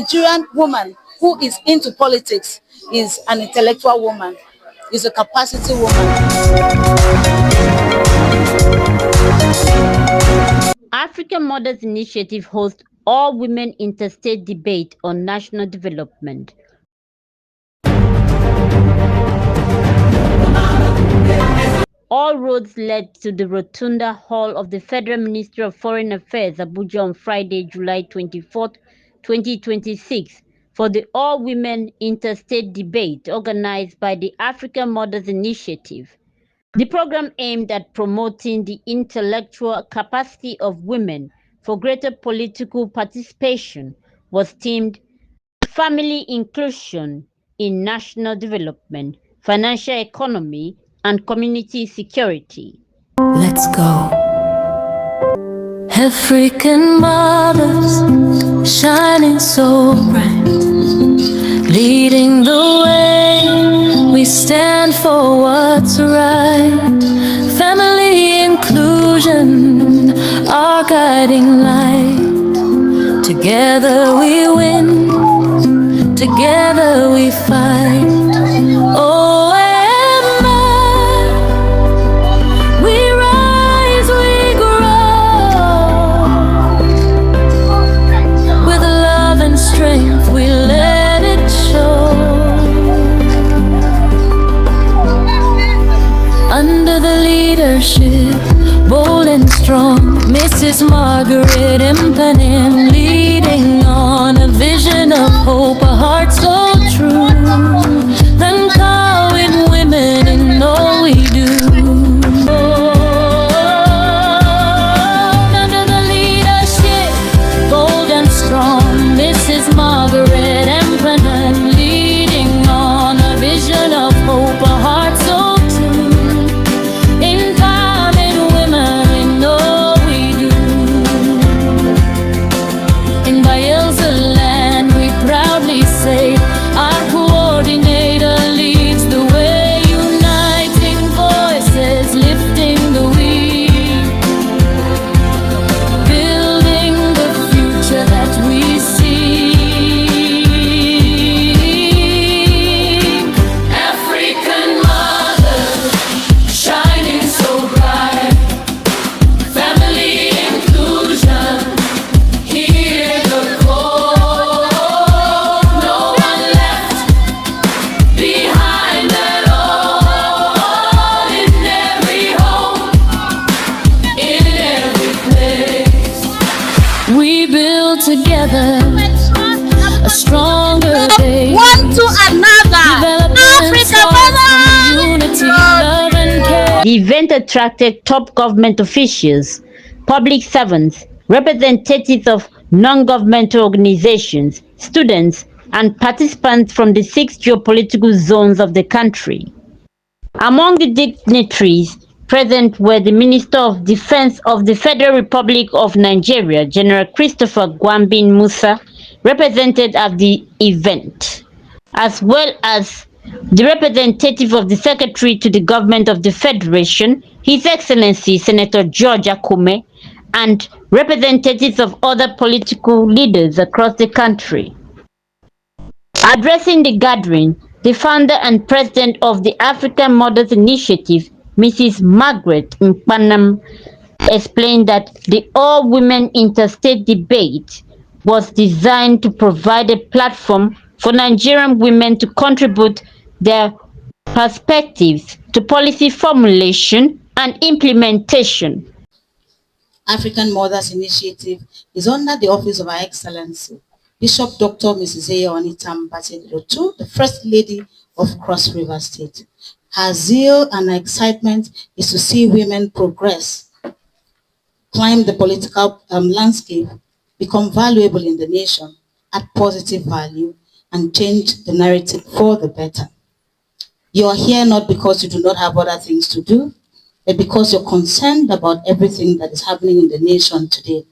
Nigerian woman who is into politics is an intellectual woman, is a capacity woman. African Mothers Initiative hosts all-women interstate debate on national development. All roads led to the Rotunda Hall of the Federal Ministry of Foreign Affairs, Abuja, on Friday, July 24th, 2026, for the all-women interstate debate organized by the African Mothers Initiative. The program aimed at promoting the intellectual capacity of women for greater political participation was themed Family Inclusion in National Development, Financial Economy, and Community Security. Let's go. African mothers shining so bright, leading the way. We stand for what's right. Family inclusion, our guiding light. Together we win, together we fight. Oh, bold and strong, Mrs. Margaret Impanem, leading on a vision of hope, a heart so true. Empowering women in all we do. Under the leadership, bold and strong, Mrs. Margaret Impanem, leading on a vision of hope, a heart so true. Together, a stronger day. One to another. Africa unity, love and care. The event attracted top government officials, public servants, representatives of non-governmental organizations, students, and participants from the 6 geopolitical zones of the country. Among the dignitaries present were the Minister of Defense of the Federal Republic of Nigeria, General Christopher Gwambin Musa, represented at the event, as well as the representative of the Secretary to the Government of the Federation, His Excellency Senator George Akume, and representatives of other political leaders across the country. Addressing the gathering, the founder and president of the African Mothers Initiative, Mrs. Margaret Impanem, explained that the all-women interstate debate was designed to provide a platform for Nigerian women to contribute their perspectives to policy formulation and implementation. African Mothers Initiative is under the office of Her Excellency Bishop Dr. Mrs. Ayeonita Mbati, the First Lady of Cross River State. Her zeal and her excitement is to see women progress, climb the political landscape, become valuable in the nation, add positive value, and change the narrative for the better. You are here not because you do not have other things to do, but because you're concerned about everything that is happening in the nation today.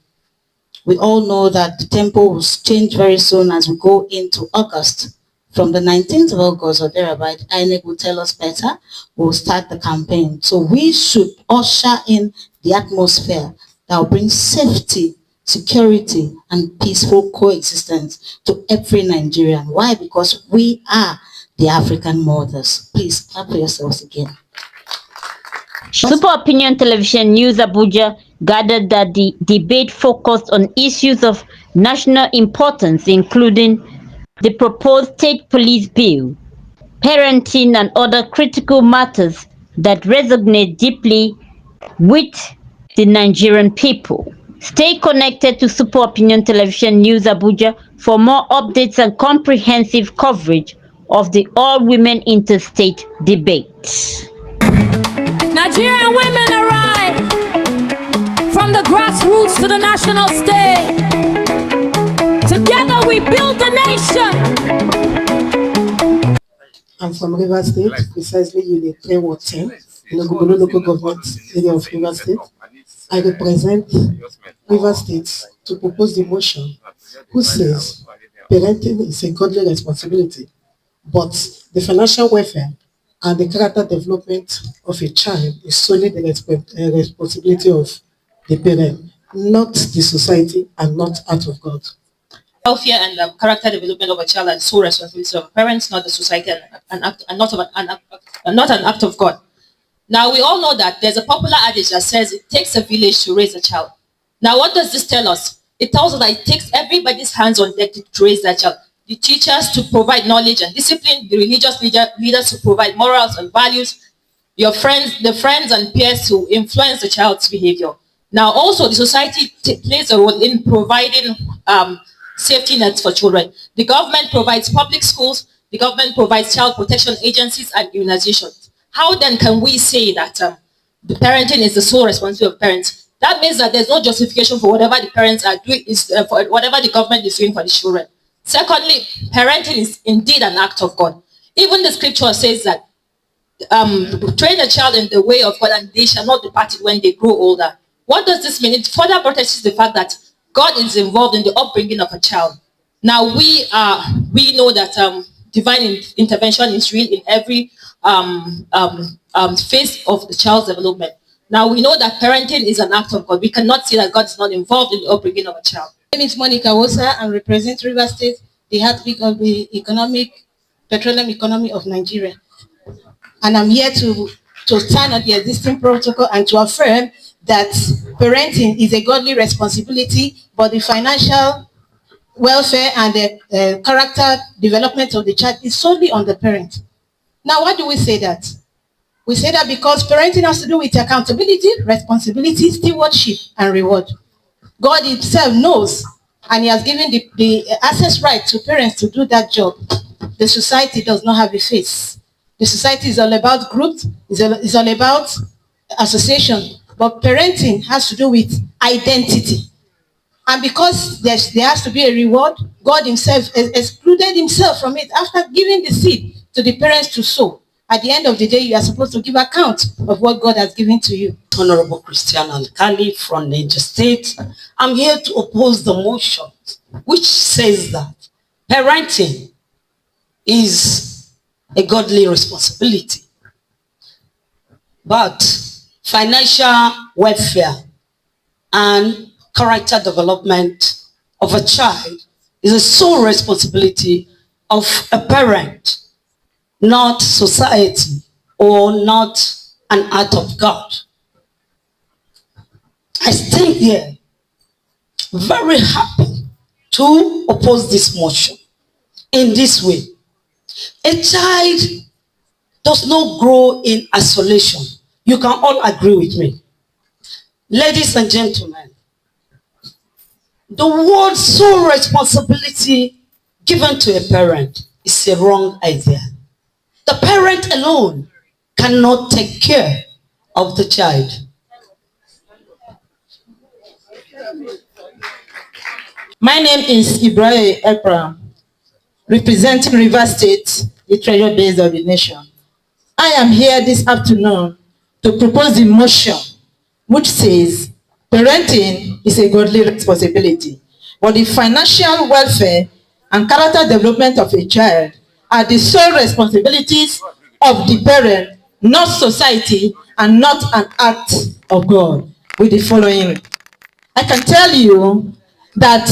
We all know that the tempo will change very soon as we go into August. From the 19th of August or thereabout, INEC will tell us better, we'll start the campaign. So we should usher in the atmosphere that will bring safety, security, and peaceful coexistence to every Nigerian. Why? Because we are the African mothers. Please clap for yourselves again. Super Opinion Television News Abuja gathered that the debate focused on issues of national importance, including the proposed state police bill, parenting, and other critical matters that resonate deeply with the Nigerian people. Stay connected to Super Opinion Television News Abuja for more updates and comprehensive coverage of the all-women interstate debate. Nigerian women arise from the grassroots to the national stage. Together we build the nation. I'm from River State, precisely Unit 3.10, in the local government area of River State. I represent River State to propose the motion who says parenting is a godly responsibility, but the financial welfare and the character development of a child is solely the responsibility of the parent, not the society and not out of God. Welfare and character development of a child are sole responsibility of parents, not the society, and not an act of God. Now, we all know that there's a popular adage that says it takes a village to raise a child. Now, what does this tell us? It tells us that it takes everybody's hands on deck to raise that child. The teachers to provide knowledge and discipline, the religious leaders to provide morals and values, the friends and peers to influence the child's behavior. Now, also, the society plays a role in providing safety nets for children. The government provides public schools, the government provides child protection agencies and immunizations. How then can we say that the parenting is the sole responsibility of parents? That means that there's no justification for whatever the parents are doing, for whatever the government is doing for the children. Secondly, parenting is indeed an act of God. Even the scripture says that train a child in the way of God and they shall not depart it when they grow older. What does this mean? It further protests the fact that God is involved in the upbringing of a child. Now we know that divine intervention is real in every phase of the child's development. Now we know that parenting is an act of God. We cannot say that God is not involved in the upbringing of a child. My name is Monica Wosa and represent River State, the heartbeat of the petroleum economy of Nigeria. And I'm here to stand on the existing protocol and to affirm that parenting is a godly responsibility, but the financial welfare and the character development of the child is solely on the parent. Now, why do we say that? We say that because parenting has to do with accountability, responsibility, stewardship, and reward. God himself knows, and he has given the access right to parents to do that job. The society does not have a face. The society is all about groups, it's all about association, but parenting has to do with identity. And because there has to be a reward, God himself excluded himself from it after giving the seed to the parents to sow. At the end of the day, you are supposed to give account of what God has given to you. Honorable Christian Alkali from Niger State. I'm here to oppose the motion which says that parenting is a godly responsibility, but financial welfare and character development of a child is a sole responsibility of a parent, not society or not an act of God. I stand here very happy to oppose this motion in this way. A child does not grow in isolation. You can all agree with me. Ladies and gentlemen, the word sole responsibility given to a parent is a wrong idea. The parent alone cannot take care of the child. My name is Ibrahim Ekram, representing River State, the treasure base of the nation. I am here this afternoon to propose the motion which says parenting is a godly responsibility, but the financial welfare and character development of a child are the sole responsibilities of the parent, not society, and not an act of God. With the following, I can tell you that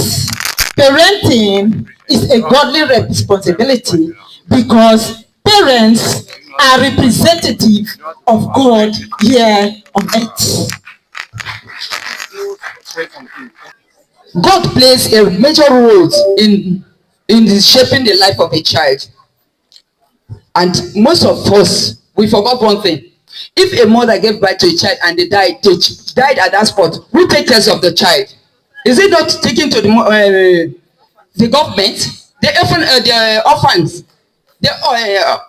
parenting is a godly responsibility because parents are representative of God here on earth. God plays a major role in shaping the life of a child. And most of us, we forgot one thing. If a mother gave birth to a child and they died at that spot, who takes care of the child? Is it not taken to the government, the orphans, the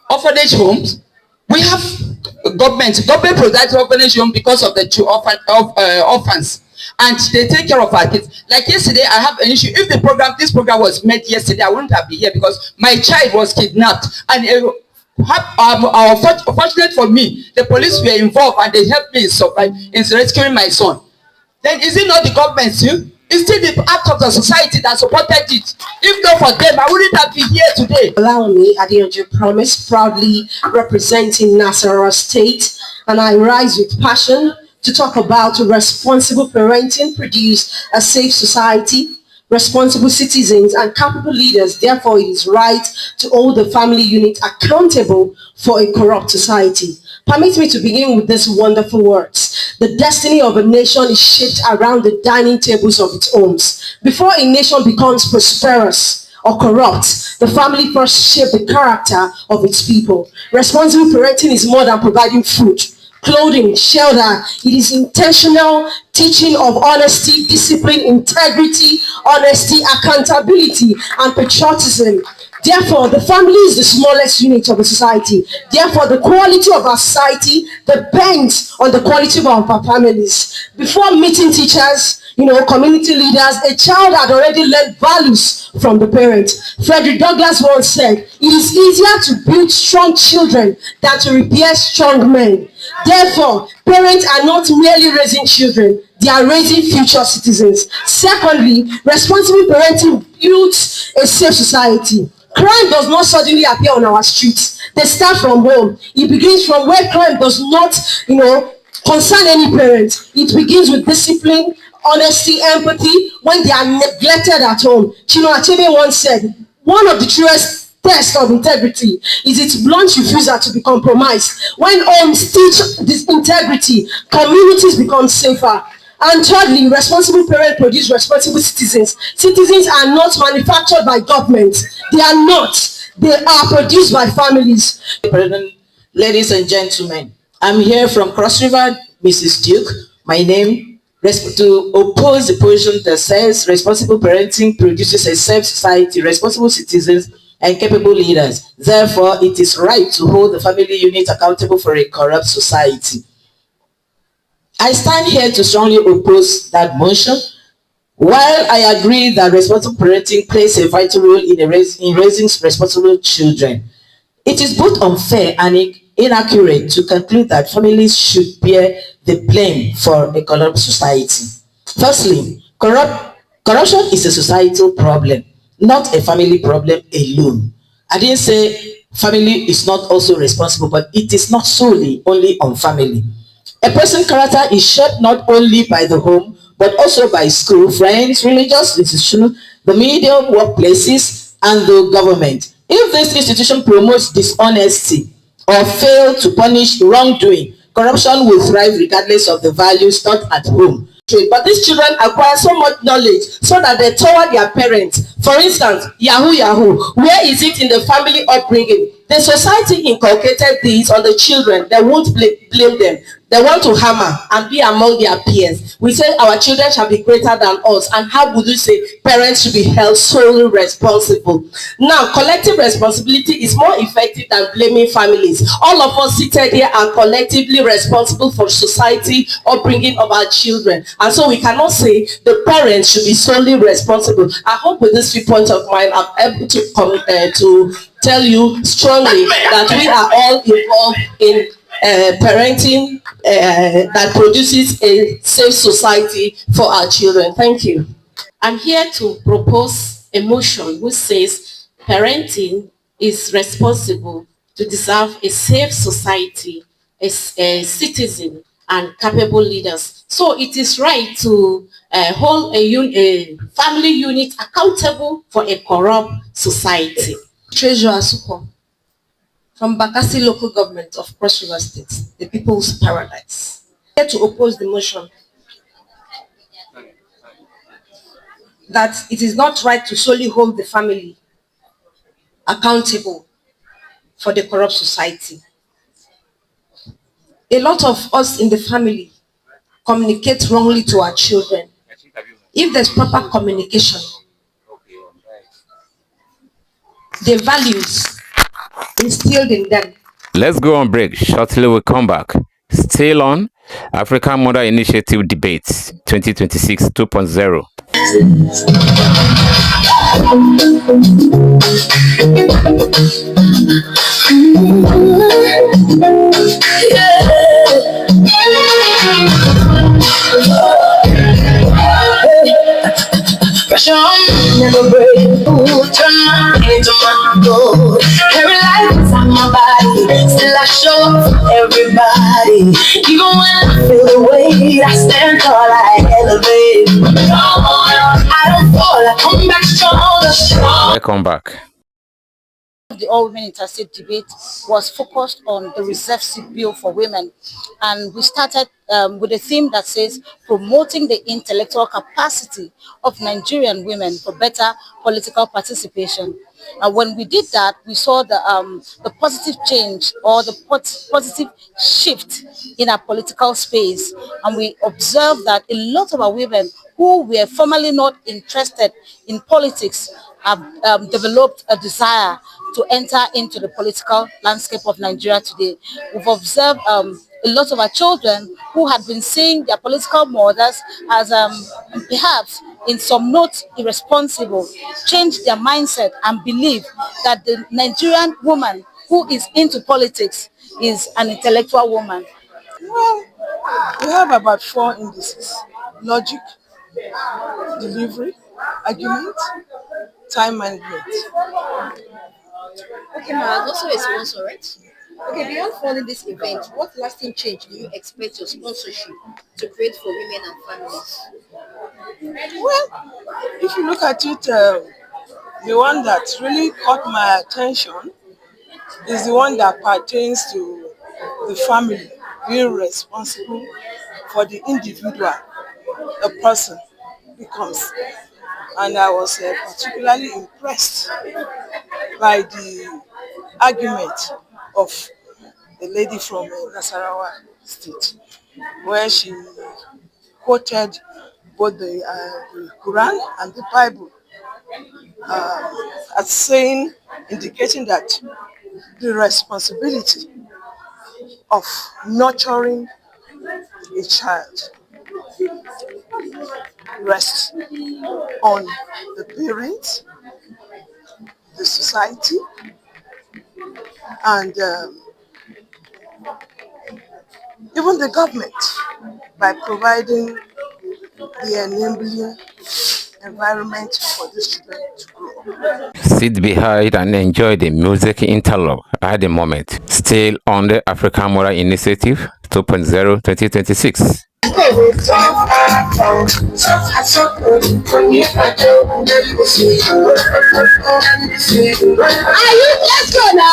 orphanage homes? We have government provides orphanage home because of the orphans, and they take care of our kids. Like yesterday, I have an issue. If this program was made yesterday, I wouldn't have been here because my child was kidnapped, and fortunate for me, the police were involved and they helped me in rescuing my son. Then is it not the government too? It's still the act of the society that supported it. If not for them, I wouldn't have been here today. Allow me, Adeojo Promise, proudly representing Nasarawa State, and I rise with passion to talk about responsible parenting, produce a safe society, responsible citizens, and capable leaders. Therefore, it is right to hold the family unit accountable for a corrupt society. Permit me to begin with these wonderful words. The destiny of a nation is shaped around the dining tables of its homes. Before a nation becomes prosperous or corrupt, the family first shapes the character of its people. Responsible parenting is more than providing food, clothing, shelter. It is intentional teaching of honesty, discipline, integrity, honesty, accountability, and patriotism. Therefore, the family is the smallest unit of a society. Therefore, the quality of our society depends on the quality of our families. Before meeting teachers, community leaders, a child had already learned values from the parents. Frederick Douglass once said, "It is easier to build strong children than to repair strong men." Therefore, parents are not merely raising children, they are raising future citizens. Secondly, responsible parenting builds a safe society. Crime does not suddenly appear on our streets. They start from home. It begins from where crime does not, concern any parent. It begins with discipline, honesty, empathy when they are neglected at home. Chinua Achebe once said, one of the truest tests of integrity is its blunt refusal to be compromised. When homes teach this integrity, communities become safer. And thirdly, responsible parents produce responsible citizens. Citizens are not manufactured by government. They are not. They are produced by families. President, ladies and gentlemen, I'm here from Cross River, Mrs. Duke. My name to oppose the position that says responsible parenting produces a safe society, responsible citizens, and capable leaders. Therefore, it is right to hold the family unit accountable for a corrupt society. I stand here to strongly oppose that motion. While I agree that responsible parenting plays a vital role in raising responsible children, it is both unfair and inaccurate to conclude that families should bear the blame for a corrupt society. Firstly, corruption is a societal problem, not a family problem alone. I didn't say family is not also responsible, but it is not solely only on family. A person's character is shaped not only by the home, but also by school, friends, religious institutions, the media, workplaces, and the government. If this institution promotes dishonesty or fail to punish wrongdoing, corruption will thrive regardless of the values taught at home. But these children acquire so much knowledge so that they toward their parents. For instance, Yahoo, where is it in the family upbringing? The society inculcated this on the children. They won't blame them. They want to hammer and be among their peers. We say our children shall be greater than us. And how would you say parents should be held solely responsible? Now, collective responsibility is more effective than blaming families. All of us seated here are collectively responsible for society upbringing of our children. And so we cannot say the parents should be solely responsible. I hope with these 3 points of mine, I'm able to tell you strongly that we are all involved in parenting that produces a safe society for our children. Thank you. I'm here to propose a motion which says parenting is responsible to deserve a safe society, a citizen, and capable leaders. So it is right to hold a family unit accountable for a corrupt society. Treasurer Suko from Bakassi local government of Cross River State, the People's Paradise. Here to oppose the motion that it is not right to solely hold the family accountable for the corrupt society. A lot of us in the family communicate wrongly to our children. If there's proper communication, the values instilled in them. Let's go on break. Shortly we'll come back. Still on African Mother Initiative Debates 2026 2.0. Pressure on, never break. Turn my into my goal. Every life inside my body, still I show up for everybody. Even when I feel the weight, I stand tall, I elevate. I don't fall, I come back stronger. Welcome back. The All Women Interstate debate was focused on the reserve seat bill for women, and we started with a theme that says promoting the intellectual capacity of Nigerian women for better political participation. And when we did that, we saw the positive change or the positive shift in our political space, and we observed that a lot of our women who were formerly not interested in politics have developed a desire to enter into the political landscape of Nigeria today. We've observed a lot of our children who had been seeing their political mothers as perhaps in some note irresponsible, change their mindset and believe that the Nigerian woman who is into politics is an intellectual woman. Well, we have about 4 indices: logic, delivery, argument, time management. Okay, ma, also a sponsor, right? Okay, beyond funding this event, what lasting change do you expect your sponsorship to create for women and families? Well, if you look at it, the one that really caught my attention is the one that pertains to the family being responsible for the individual a person becomes. And I was particularly impressed by the argument of the lady from Nasarawa State, where she quoted both the Quran and the Bible as saying, indicating that the responsibility of nurturing a child rests on the parents, the society, and even the government, by providing the enabling environment for these children to grow. Sit behind and enjoy the music interlude at the moment. Still on the African Mother Initiative 2.0 2026. Are you? Let's go now.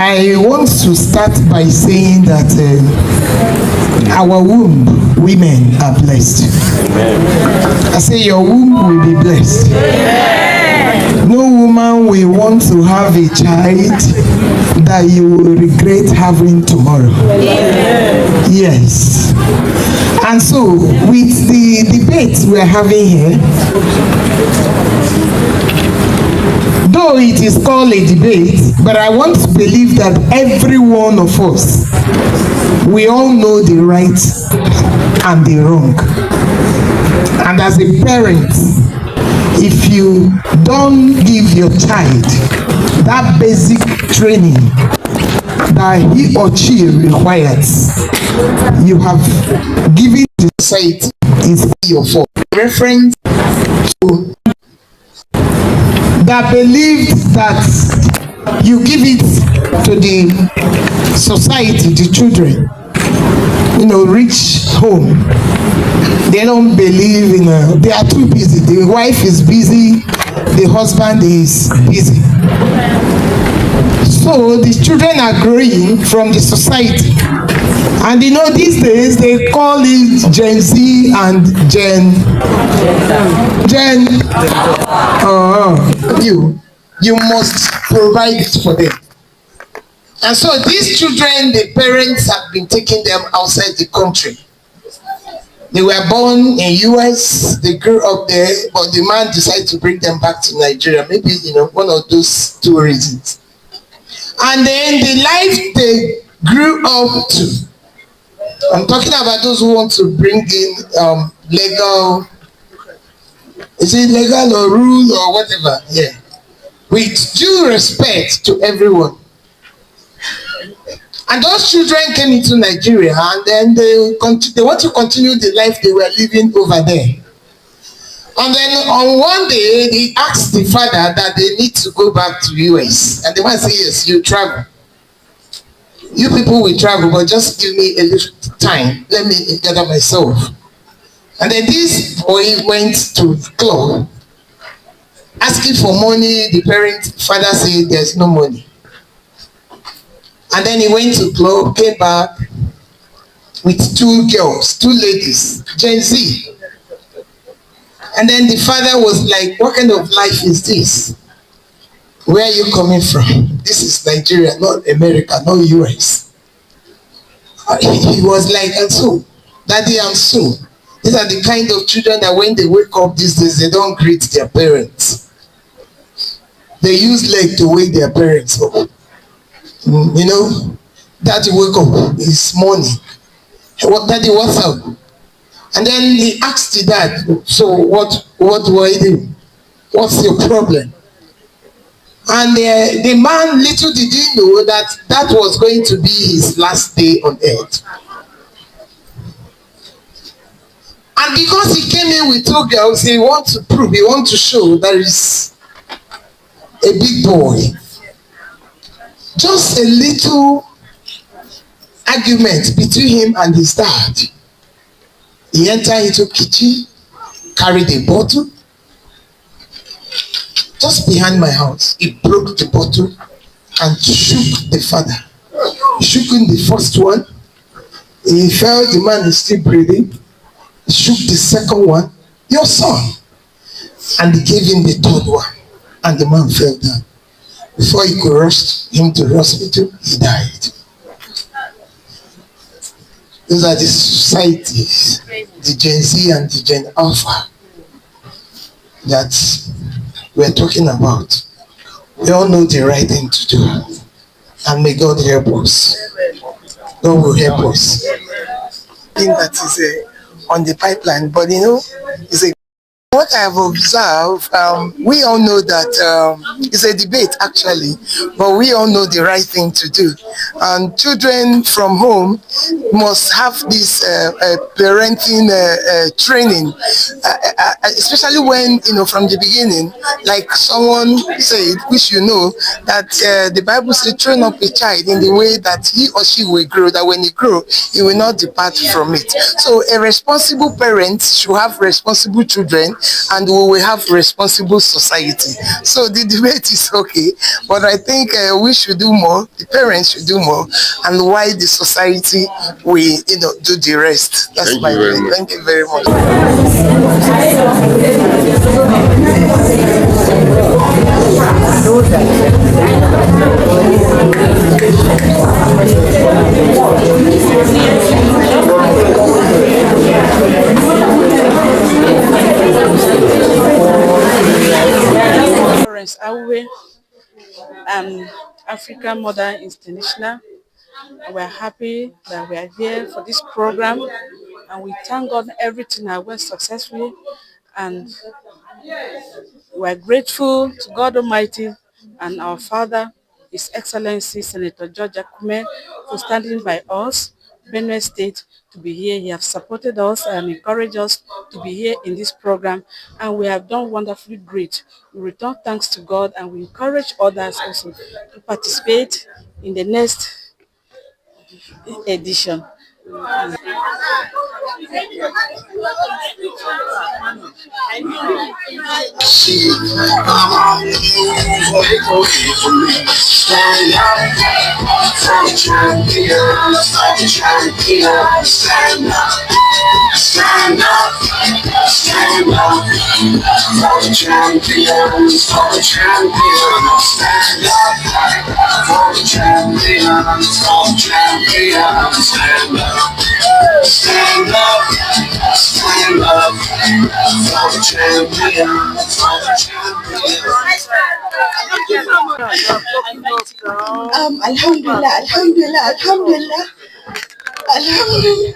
I want to start by saying that our womb, women, are blessed. Amen. I say your womb will be blessed. Amen. No woman will want to have a child that you will regret having tomorrow. Amen. Yes. And so, with the debate we are having here, though it is called a debate, but I want to believe that every one of us, we all know the right and the wrong. And as a parent, if you don't give your child that basic training that he or she requires, you have given to society is your fault. Reference to that believed that you give it to the society, the children, reach home. They don't believe in they are too busy. The wife is busy, the husband is busy. So the children are growing from the society. And these days they call it Gen Z and you must provide it for them. And so these children, the parents have been taking them outside the country. They were born in US, they grew up there, but the man decided to bring them back to Nigeria. Maybe, one of those two reasons. And then the life they grew up to. I'm talking about those who want to bring in legal, is it legal or rule or whatever? Yeah. With due respect to everyone. And those children came into Nigeria, and then they want to continue the life they were living over there. And then on one day, they asked the father that they need to go back to US. And the man said, yes, you travel. You people will travel, but just give me a little time. Let me gather myself. And then this boy went to the club, asking for money. The father said, there's no money. And then he went to club, came back with two girls, two ladies, Gen Z. And then the father was like, what kind of life is this? Where are you coming from? This is Nigeria, not America, not US. He was like, and so, daddy and so. These are the kind of children that when they wake up these days, they don't greet their parents. They use leg to wake their parents up. Daddy wake up, it's morning. Daddy, what's up? And then he asked the dad, so what do I do? What's your problem? And the man, little did he know that was going to be his last day on earth. And because he came in with two girls, he wants to prove, he wants to show that he's a big boy. Just a little argument between him and his dad. He entered into kitchen, carried a bottle. Just behind my house, he broke the bottle and shook the father. He shook in the first one. He felt the man is still breathing. He shook the second one, your son. And he gave him the third one. And the man fell down. Before he could rush him to the hospital, he died. Those are the societies, the Gen Z and the Gen Alpha that we're talking about. We all know the right thing to do. And may God help us. God will help us. Thing that is on the pipeline, but it's a what I have observed, we all know that it's a debate actually, but we all know the right thing to do. And children from home must have this parenting training, especially when, from the beginning, like someone said, which that the Bible says, train up a child in the way that he or she will grow, that when he grows, he will not depart from it. So a responsible parent should have responsible children, and we will have responsible society. So the debate is okay, but I think we should do more, the parents should do more, and why the society will do the rest. That's my point. Thank you very much. Abuja, African Mother International. We're happy that we are here for this program, and we thank God everything has went successfully, and we're grateful to God Almighty and our Father, His Excellency Senator George Akume, for standing by us Benue State to be here. He has supported us and encouraged us to be here in this program, and we have done wonderfully great. We return thanks to God, and we encourage others also to participate in the next edition. Stand up for the champions, for the champions. Stand up, stand up, stand up for the champions, for the champions. Stand up for the champions, for the champions. Stand up, stand up, stand up for the champions, for the champions. Alhamdulillah, Alhamdulillah, Alhamdulillah, Alhamdulillah.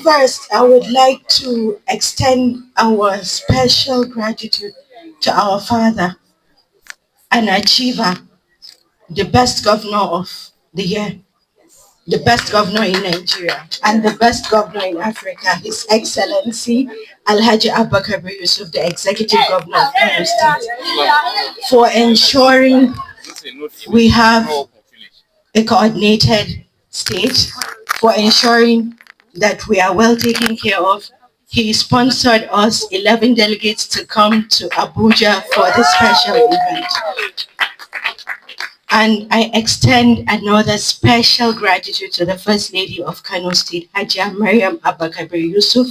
First, I would like to extend our special gratitude to our father, an achiever, the best governor of the year, the best governor in Nigeria, and the best governor in Africa, His Excellency Alhaji Abubakar Yusuf, the Executive Governor of Kano State, for ensuring we have a coordinated state, for ensuring that we are well taken care of. He sponsored us 11 delegates to come to Abuja for this special event. And I extend another special gratitude to the First Lady of Kano State, Hajia Mariam Abubakar Yusuf,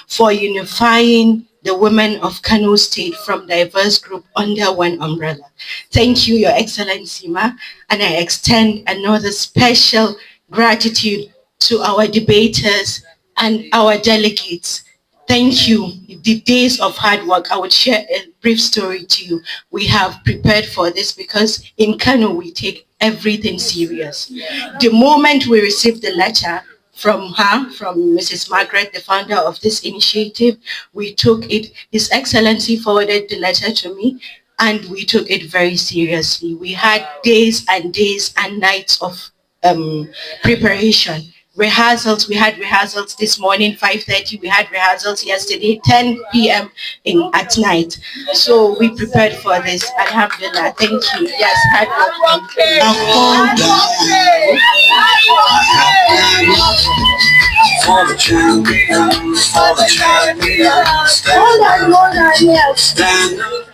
for unifying the women of Kano State from diverse groups under one umbrella. Thank you, Your Excellency, Ma. And I extend another special gratitude to our debaters and our delegates. Thank you. The days of hard work. I would share a brief story to you. We have prepared for this because in Kano we take everything serious. The moment we received the letter from her, from Mrs. Margaret, the founder of this initiative, we took it. His Excellency forwarded the letter to me, and we took it very seriously. We had days and nights of preparation. Rehearsals, we had rehearsals this morning, 5:30, we had rehearsals yesterday, 10 p.m. at night. So we prepared for this. Alhamdulillah, thank you. Yes, hard work. For the champions, for the champions. Stand up, stand up.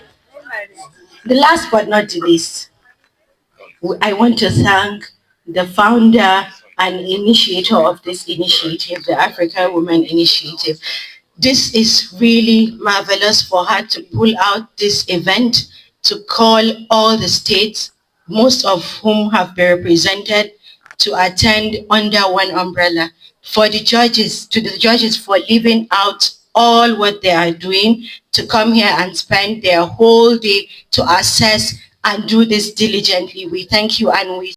The last but not the least, I want to thank the founder and initiator of this initiative, the African Women Initiative. This is really marvelous for her to pull out this event, to call all the states, most of whom have been represented, to attend under one umbrella. For the judges, to the judges for leaving out all what they are doing, to come here and spend their whole day to assess and do this diligently. We thank you, and we